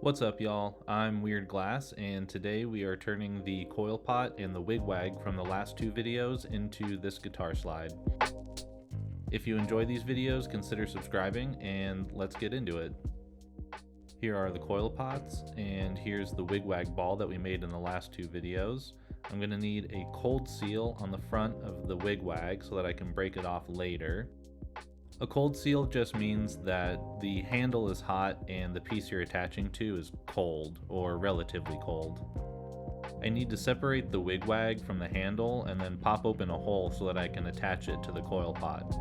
What's up, y'all? I'm Weird Glass, and today we are turning the coil pot and the wigwag from the last two videos into this guitar slide. If you enjoy these videos, consider subscribing, and let's get into it. Here are the coil pots, and here's the wigwag ball that we made in the last two videos. I'm going to need a cold seal on the front of the wigwag so that I can break it off later. A cold seal just means that the handle is hot and the piece you're attaching to is cold, or relatively cold. I need to separate the wigwag from the handle and then pop open a hole so that I can attach it to the coil pot.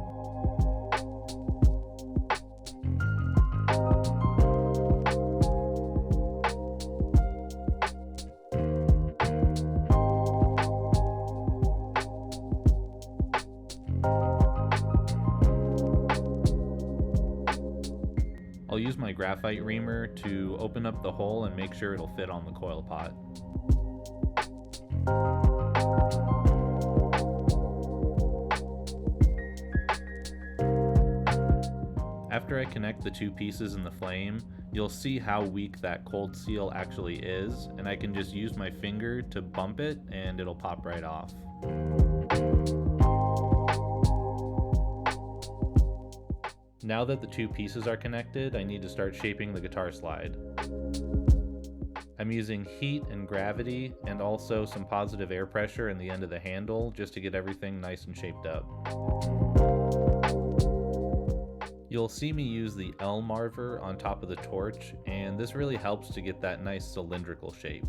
I'll use my graphite reamer to open up the hole and make sure it'll fit on the coil pot. After I connect the two pieces in the flame, you'll see how weak that cold seal actually is, and I can just use my finger to bump it and it'll pop right off. Now that the two pieces are connected, I need to start shaping the guitar slide. I'm using heat and gravity and also some positive air pressure in the end of the handle just to get everything nice and shaped up. You'll see me use the Elmarver on top of the torch, and this really helps to get that nice cylindrical shape.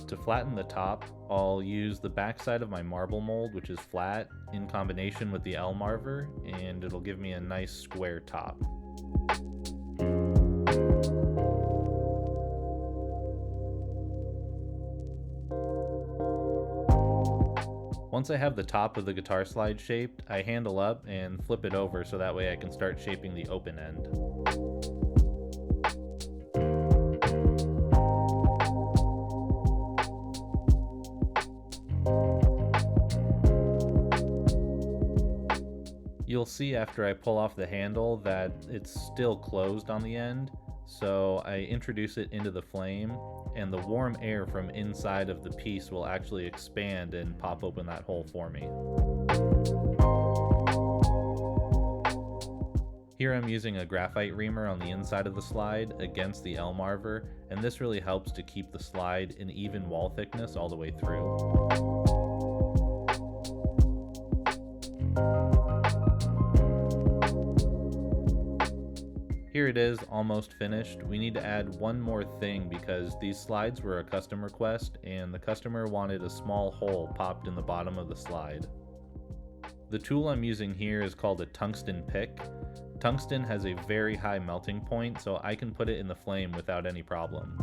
To flatten the top, I'll use the backside of my marble mold, which is flat, in combination with the Elmarver, and it'll give me a nice square top. Once I have the top of the guitar slide shaped, I handle up and flip it over so that way I can start shaping the open end. You'll see after I pull off the handle that it's still closed on the end, so I introduce it into the flame, and the warm air from inside of the piece will actually expand and pop open that hole for me. Here I'm using a graphite reamer on the inside of the slide against the Elmarver, and this really helps to keep the slide an even wall thickness all the way through. Here it is, almost finished. We need to add one more thing because these slides were a custom request and the customer wanted a small hole popped in the bottom of the slide. The tool I'm using here is called a tungsten pick. Tungsten has a very high melting point, so I can put it in the flame without any problem.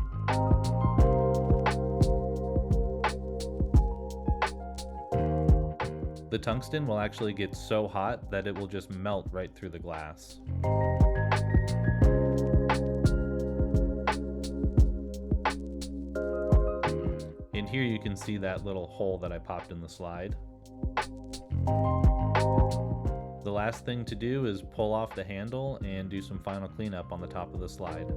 The tungsten will actually get so hot that it will just melt right through the glass. And here you can see that little hole that I popped in the slide. The last thing to do is pull off the handle and do some final cleanup on the top of the slide.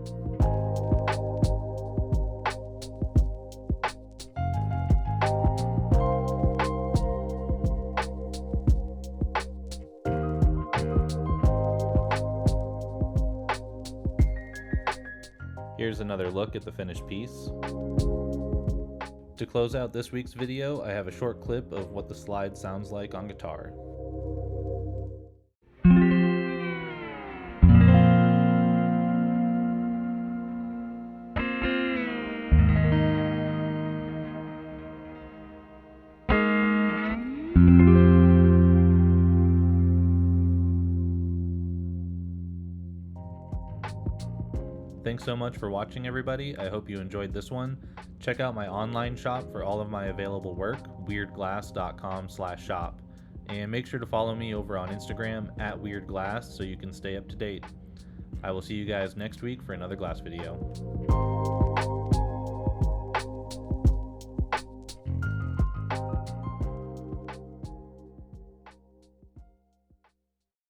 Here's another look at the finished piece. To close out this week's video, I have a short clip of what the slide sounds like on guitar. Thanks so much for watching, everybody. I hope you enjoyed this one. Check out my online shop for all of my available work, weirdglass.com/shop. And make sure to follow me over on Instagram @weirdglass so you can stay up to date. I will see you guys next week for another glass video.